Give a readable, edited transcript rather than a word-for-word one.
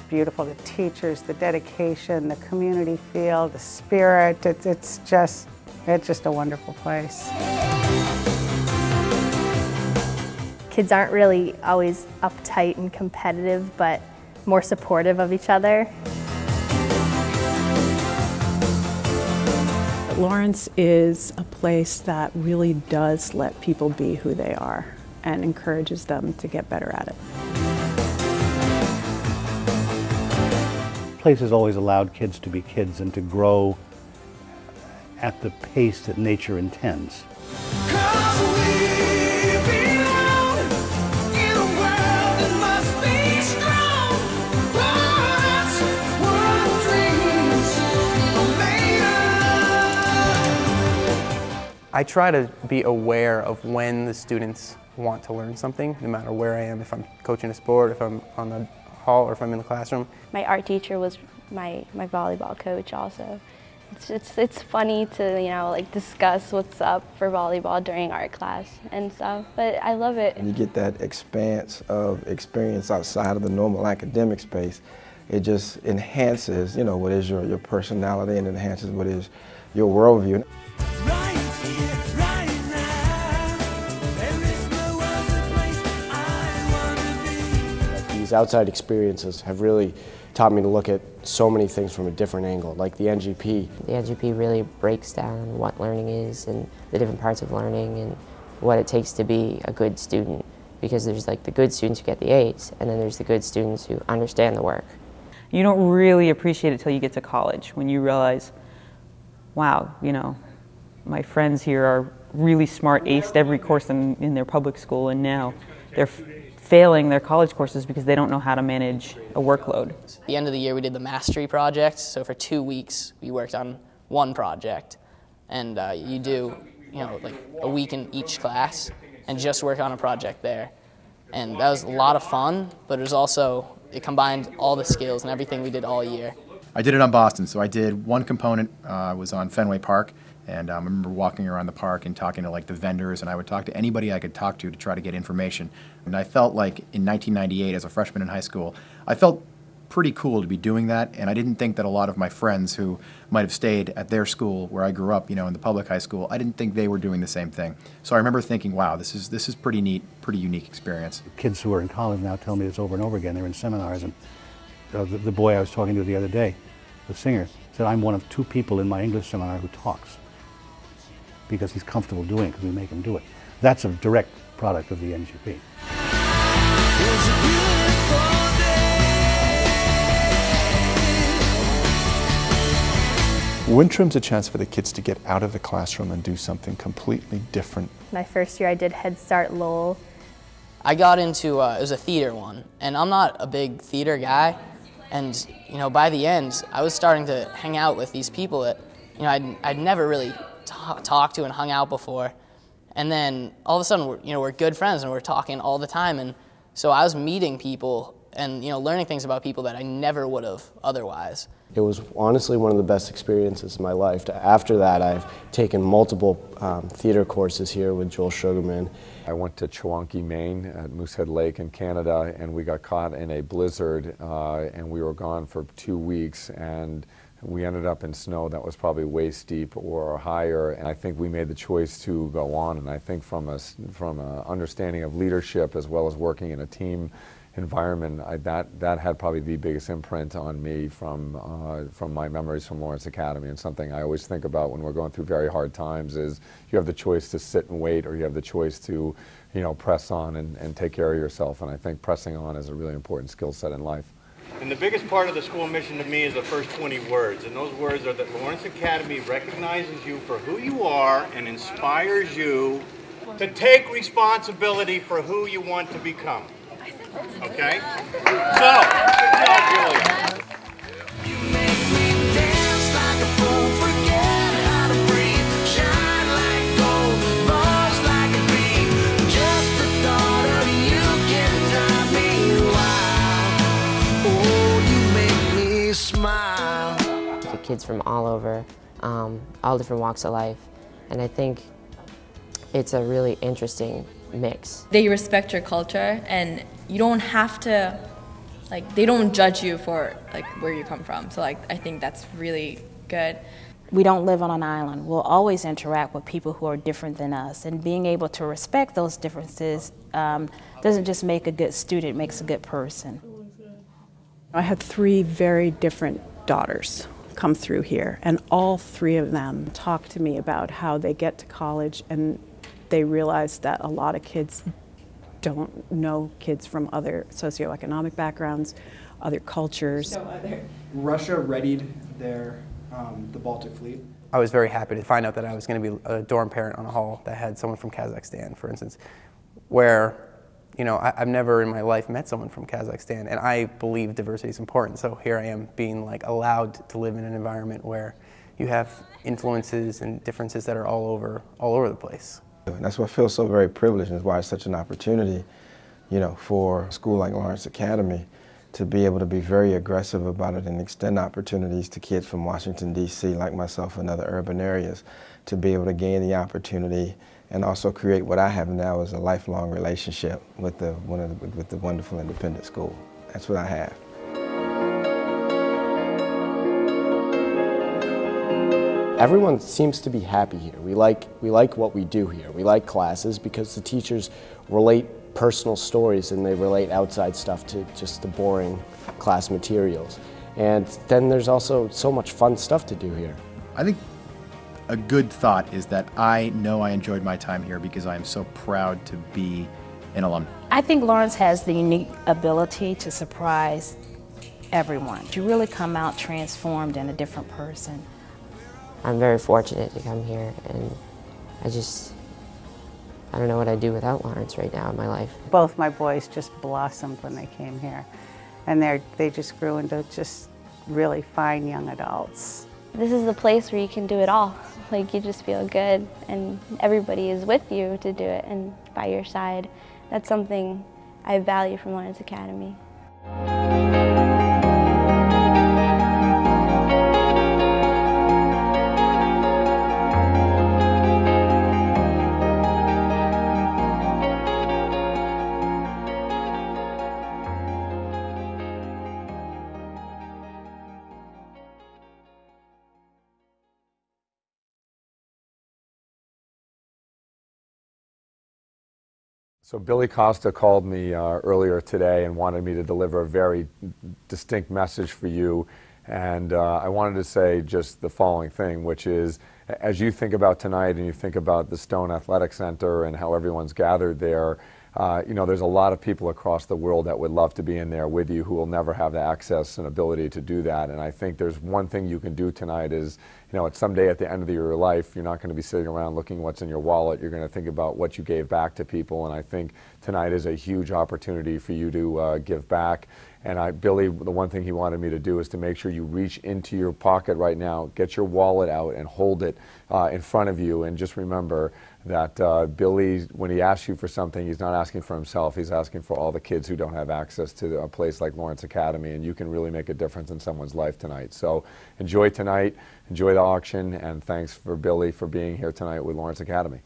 beautiful. The teachers, the dedication, the community feel, the spirit. It's just a wonderful place. Kids aren't really always uptight and competitive, but more supportive of each other. Lawrence is a place that really does let people be who they are and encourages them to get better at it. The place has always allowed kids to be kids and to grow at the pace that nature intends. I try to be aware of when the students want to learn something, no matter where I am, if I'm coaching a sport, if I'm on the hall, or if I'm in the classroom. My art teacher was my volleyball coach also. It's funny to, like discuss what's up for volleyball during art class and stuff, but I love it. You get that expanse of experience outside of the normal academic space. It just enhances, what is your personality, and enhances what is your worldview. These outside experiences have really taught me to look at so many things from a different angle, like the NGP. The NGP really breaks down what learning is and the different parts of learning and what it takes to be a good student, because there's like the good students who get the A's, and then there's the good students who understand the work. You don't really appreciate it till you get to college, when you realize, wow, my friends here are really smart, aced every course in their public school, and now they're failing their college courses because they don't know how to manage a workload. At the end of the year we did the mastery project, so for 2 weeks we worked on one project, and you do like a week in each class and just work on a project there. And that was a lot of fun, but it combined all the skills and everything we did all year. I did it on Boston, so I did one component, was on Fenway Park, and I remember walking around the park and talking to the vendors, and I would talk to anybody I could talk to try to get information. And I felt like in 1998, as a freshman in high school, I felt pretty cool to be doing that, and I didn't think that a lot of my friends who might have stayed at their school where I grew up, in the public high school, I didn't think they were doing the same thing. So I remember thinking, wow, this is pretty neat, pretty unique experience. Kids who are in college now tell me this over and over again. They're in seminars, and the boy I was talking to the other day, the singer, said, I'm one of 2 people in my English seminar who talks, because he's comfortable doing it, because we make him do it. That's a direct product of the NGP. Wintrim's a chance for the kids to get out of the classroom and do something completely different. My first year I did Head Start Lowell. I got into, it was a theater one, and I'm not a big theater guy, and by the end I was starting to hang out with these people that I'd never really talked to and hung out before, and then all of a sudden we're good friends and we're talking all the time, and so I was meeting people and learning things about people that I never would have otherwise. It was honestly one of the best experiences of my life. After that, I've taken multiple theater courses here with Joel Sugarman. I went to Chewonki, Maine, at Moosehead Lake in Canada, and we got caught in a blizzard, and we were gone for 2 weeks, and we ended up in snow that was probably waist deep or higher, and I think we made the choice to go on. And I think from an understanding of leadership as well as working in a team environment, that had probably the biggest imprint on me from my memories from Lawrence Academy. And something I always think about when we're going through very hard times is you have the choice to sit and wait, or you have the choice to press on and take care of yourself. And I think pressing on is a really important skill set in life. And the biggest part of the school mission to me is the first 20 words, and those words are that Lawrence Academy recognizes you for who you are and inspires you to take responsibility for who you want to become. Okay? So, good job, Julia. Kids from all over, all different walks of life, and I think it's a really interesting mix. They respect your culture, and you don't have to like they don't judge you for like where you come from. So like I think that's really good. We don't live on an island. We'll always interact with people who are different than us, and being able to respect those differences doesn't just make a good student, it makes a good person. I had 3 very different daughters come through here, and all 3 of them talked to me about how they get to college and they realize that a lot of kids don't know kids from other socioeconomic backgrounds, other cultures. Russia readied the Baltic Fleet. I was very happy to find out that I was going to be a dorm parent on a hall that had someone from Kazakhstan, for instance, where, you know, I've never in my life met someone from Kazakhstan, and I believe diversity is important. So here I am being like allowed to live in an environment where you have influences and differences that are all over the place. And that's what feels so very privileged, and is why it's such an opportunity, you know, for a school like Lawrence Academy to be able to be very aggressive about it and extend opportunities to kids from Washington, D.C., like myself and other urban areas, to be able to gain the opportunity and also create what I have now as a lifelong relationship with the wonderful independent school. That's what I have. Everyone seems to be happy here. We like what we do here. We like classes because the teachers relate personal stories and they relate outside stuff to just the boring class materials. And then there's also so much fun stuff to do here. I think a good thought is that I know I enjoyed my time here because I am so proud to be an alum. I think Lawrence has the unique ability to surprise everyone. You really come out transformed and a different person. I'm very fortunate to come here, and I don't know what I'd do without Lawrence right now in my life. Both my boys just blossomed when they came here, and they just grew into just really fine young adults. This is the place where you can do it all. Like, you just feel good, and everybody is with you to do it and by your side. That's something I value from Lawrence Academy. So Billy Costa called me earlier today and wanted me to deliver a very distinct message for you. And I wanted to say just the following thing, which is, as you think about tonight and you think about the Stone Athletic Center and how everyone's gathered there, you know, there's a lot of people across the world that would love to be in there with you who will never have the access and ability to do that. And I think there's one thing you can do tonight is, you know, it's someday at the end of your life, you're not going to be sitting around looking what's in your wallet. You're going to think about what you gave back to people. And I think tonight is a huge opportunity for you to give back. And Billy, the one thing he wanted me to do is to make sure you reach into your pocket right now, get your wallet out and hold it in front of you. And just remember that Billy, when he asks you for something, he's not asking for himself. He's asking for all the kids who don't have access to a place like Lawrence Academy. And you can really make a difference in someone's life tonight. So enjoy tonight, enjoy the auction, and thanks for Billy for being here tonight with Lawrence Academy.